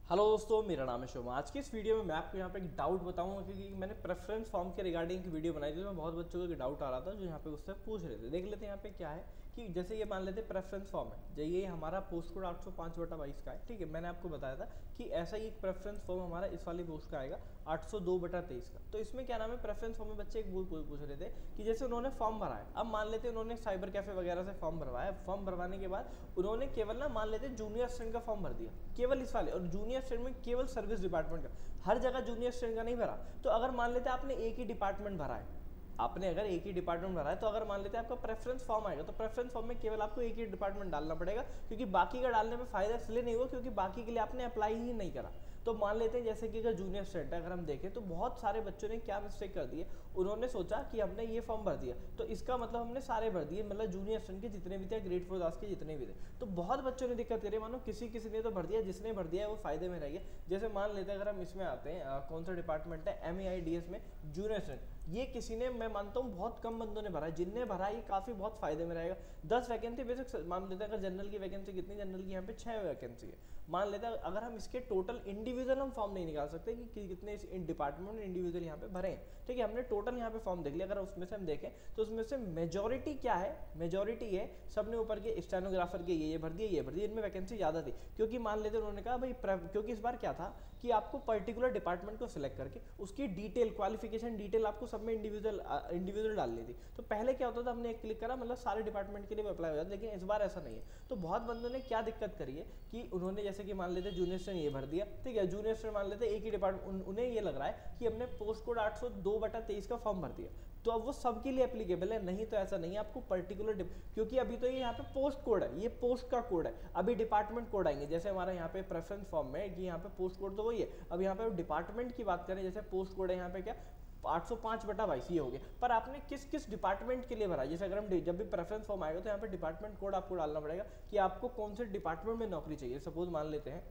Hello दोस्तों, मेरा नाम है शोमा। आज की इस वीडियो में मैं आपको यहाँ पे एक डाउट बताऊंगा क्योंकि मैंने प्रेफरेंस फॉर्म के रिगार्डिंग की वीडियो बनाई थी तो बहुत बच्चों का डाउट आ रहा था जो यहाँ पे उससे पूछ रहे थे। देख लेते हैं यहाँ पे क्या है कि जैसे ये मान लेते प्रेफरेंस फॉर्म है, जो ये हमारा पोस्ट कोड 805/22 का है। ठीक है, मैंने आपको बताया था कि ऐसा ही एक प्रेफरेंस फॉर्म हमारा इस वाली पोस्ट का आएगा 802/23 का। तो इसमें क्या नाम है, प्रेफरेंस फॉर्म में बच्चे एक पूछ रहे थे कि जैसे उन्होंने फॉर्म भरा है, अब मान लेते उन्होंने साइबर कैफे वगैरह से फॉर्म भरवाया। फॉर्म भरवाने के बाद उन्होंने केवल ना मान लेते जूनियर स्टूडेंट का फॉर्म भर दिया, केवल इस वाले, और जूनियर स्टूडेंट में केवल सर्विस डिपार्टमेंट का, हर जगह जूनियर स्टूडेंट का नहीं भरा। तो अगर मान लेते आपने एक ही डिपार्टमेंट भरा है, आपने अगर एक ही डिपार्टमेंट भरा है, तो अगर मान लेते हैं आपका प्रेफरेंस फॉर्म आएगा तो प्रेफरेंस फॉर्म में केवल आपको एक ही डिपार्टमेंट डालना पड़ेगा, क्योंकि बाकी का डालने में फायदा इसलिए नहीं हुआ क्योंकि बाकी के लिए आपने अप्लाई ही नहीं करा। तो मान लेते हैं जैसे कि अगर जूनियर स्टूडेंट है, अगर हम देखें तो बहुत सारे बच्चों ने क्या मिस्टेक कर दी है, उन्होंने सोचा कि हमने ये फॉर्म भर दिया तो इसका मतलब हमने सारे भर दिए, मतलब जूनियर स्टूडेंट के जितने भी थे, ग्रेड 4 दास के जितने भी थे। तो बहुत बच्चों ने दिक्कत करी, मानो किसी ने तो भर दिया, जिसने भर दिया है वो फायदे में रह गया। जैसे मान लेते हैं अगर हम इसमें आते हैं, कौन सा डिपार्टमेंट है, MEIDS में जूनियर स्टूडेंट, ये किसी ने, मैं मानता हूँ बहुत कम बंदों ने भरा है, जिनने भरा ये काफी बहुत फायदे में रहेगा। 10 वैकेंसी बेसिक मान लेते हैं, अगर जनरल की वैकेंसी कितनी, जनरल की यहाँ पे 6 वैकेंसी है। मान लेते हैं अगर हम इसके टोटल इंडिविजुअल हम फॉर्म नहीं निकाल सकते कि कितने इस डिपार्टमेंट इंडिविजुअल यहाँ पे भरे हैं। ठीक है, हमने टोटल यहाँ पे फॉर्म देख लिया। अगर उसमें से हम देखें तो उसमें से मेजोरिटी क्या है, मेजोरिटी है सबने ऊपर के स्टेनोग्राफर के ये भर दिए, ये भर दिए, इनमें वैकेंसी ज्यादा थी। क्योंकि मान लेते उन्होंने कहा भाई, क्योंकि इस बार क्या था कि आपको पर्टिकुलर डिपार्टमेंट को सिलेक्ट करके उसकी डिटेल, क्वालिफिकेशन डिटेल आपको सब में इंडिविजुअल डालनी थी। तो पहले क्या होता था, हमने एक क्लिक करा मतलब सारे डिपार्टमेंट के लिए अप्लाई हो जाता, लेकिन इस बार ऐसा नहीं है। तो बहुत बंदों ने क्या दिक्कत करी है कि उन्होंने जैसे कि मान लेते जूनियर स्टूडेंट ये भर दिया, ठीक है, जूनियर स्टूडेंट मान लेते एक ही डिपार्टमेंट, उन्हें ये लग रहा है कि हमने पोस्ट कोड 802/23 का फॉर्म भर दिया तो अब वो सबके लिए एप्लीकेबल है। नहीं, तो ऐसा नहीं है, आपको पर्टिकुलर, क्योंकि अभी तो ये यहाँ पे पोस्ट कोड है, ये पोस्ट का कोड है, अभी डिपार्टमेंट कोड आएंगे। जैसे हमारा यहाँ पे प्रेफरेंस फॉर्म में कि यहाँ पे पोस्ट कोड तो वही है, अब यहाँ पे डिपार्टमेंट की बात करें, जैसे पोस्ट कोड है यहाँ पे क्या 805/22 ये हो गया, पर आपने किस किस डिपार्टमेंट के लिए भरा। जैसे अगर हम जब भी प्रेफरेंस फॉर्म आएगा तो यहाँ पे डिपार्टमेंट कोड आपको डालना पड़ेगा कि आपको कौन से डिपार्टमेंट में नौकरी चाहिए। सपोज मान लेते हैं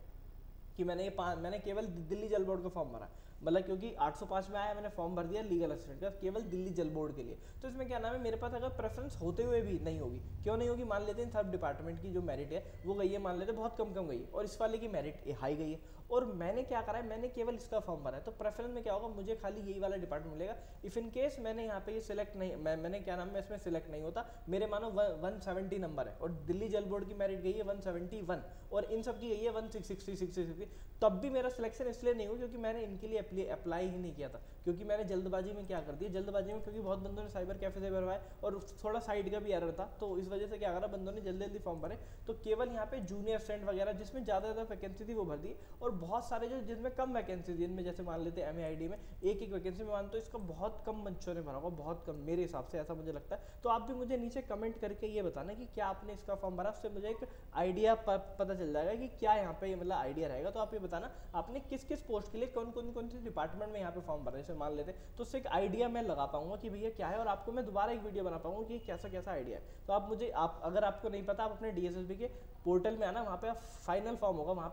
कि मैंने केवल दिल्ली जल बोर्ड का फॉर्म भरा, मतलब क्योंकि 805 में आया, मैंने फॉर्म भर दिया लीगल असिस्टेंट का केवल दिल्ली जल बोर्ड के लिए। तो इसमें क्या नाम है, मेरे पास अगर प्रेफरेंस होते हुए भी नहीं होगी, क्यों नहीं होगी, मान लेते हैं सब डिपार्टमेंट की जो मेरिट है वो गई है, मान लेते बहुत कम गई, और इस वाले की मेरिट हाई गई है, और मैंने क्या करा है, मैंने केवल इसका फॉर्म भरा है। तो प्रेफरेंस में क्या होगा, मुझे खाली यही वाला डिपार्टमेंट मिलेगा। इफ इन केस मैंने यहाँ पे ये सिलेक्ट नहीं, मैंने क्या नाम है इसमें सिलेक्ट नहीं होता, मेरे मानो 170 नंबर है और दिल्ली जल बोर्ड की मेरिट गई है 171 और इन सब की गई है 160, तब भी मेरा सिलेक्शन इसलिए नहीं हुआ क्योंकि मैंने इनके लिए अप्लाई ही नहीं किया था। क्योंकि मैंने जल्दबाजी में क्या कर दिया, जल्दबाजी में, क्योंकि बहुत बंदों ने साइबर कैफे से भरवाए और थोड़ा साइड का भी एरर था, तो इस वजह से क्या करा, बंदों ने जल्दी फॉर्म भरे। तो केवल यहाँ पे जूनियर स्टूडेंट वगैरह जिसमें ज़्यादा वैकेंसी थी वो भर दी, और बहुत सारे जो जिसमें कम वैकेंसी थी, इनमें जैसे मान लेते MEID में एक वैकेंसी में मानते, इसका बहुत कम बच्चों ने भरा होगा, बहुत कम मेरे हिसाब से, ऐसा मुझे लगता है। तो आप भी मुझे नीचे कमेंट करके ये बताना कि क्या आपने इसका फॉर्म भरा, उससे मुझे एक आइडिया पता चल जाएगा कि क्या यहाँ पे मतलब आइडिया रहेगा। तो आप ये बताना आपने किस किस पोस्ट के लिए कौन सी डिपार्टमेंट में यहाँ पे फॉर्म भरा, जैसे मान लेते, तो उससे एक आइडिया मैं लगा पाऊंगा कि भैया क्या है, और आपको मैं दोबारा एक वीडियो बना पाऊंगा कि कैसा आइडिया है। तो आप मुझे, अगर आपको नहीं पता, आप अपने DSSB के पोर्टल में आना, वहाँ पे फाइनल फॉर्म होगा, वहाँ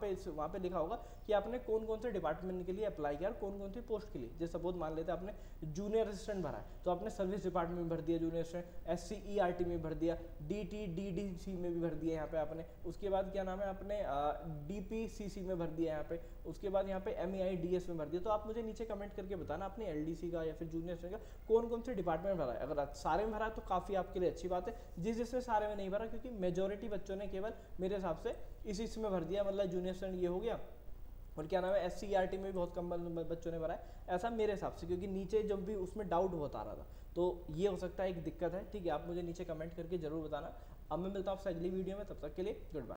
पे लिखा होगा कि आपने कौन से डिपार्टमेंट के लिए अप्लाई किया और कौन सी पोस्ट के लिए। जैसे सपोज मान लेते आपने जूनियर असिस्टेंट भरा है तो आपने सर्विस डिपार्टमेंट में भर दिया जूनियर असिस्टेंट, SCERT में भर दिया, DTDDC में भी भर दिया यहाँ पे आपने, उसके बाद क्या नाम है आपने DPCC में भर दिया यहाँ पे, उसके बाद यहाँ पे MEIDS में भर दिया। तो आप मुझे नीचे कमेंट करके बताना आपने LDC का या फिर जूनियर का कौन से डिपार्टमेंट भरा है। अगर सारे में भरा है तो काफी आपके लिए अच्छी बात है, जिसमें सारे में नहीं भरा, क्योंकि मेजोरिटी बच्चों ने केवल मेरे हिसाब से इसमें भर दिया, मतलब जूनियर स्टूडेंट ये हो गया, और क्या नाम है SCERT में भी बहुत कम बच्चों ने भरा है, ऐसा मेरे हिसाब से, क्योंकि नीचे जब भी उसमें डाउट बहुत आ रहा था। तो ये हो सकता है एक दिक्कत है। ठीक है, आप मुझे नीचे कमेंट करके जरूर बताना। अब मैं मिलता हूँ आपसे अगली वीडियो में, तब तक के लिए गुड बाय।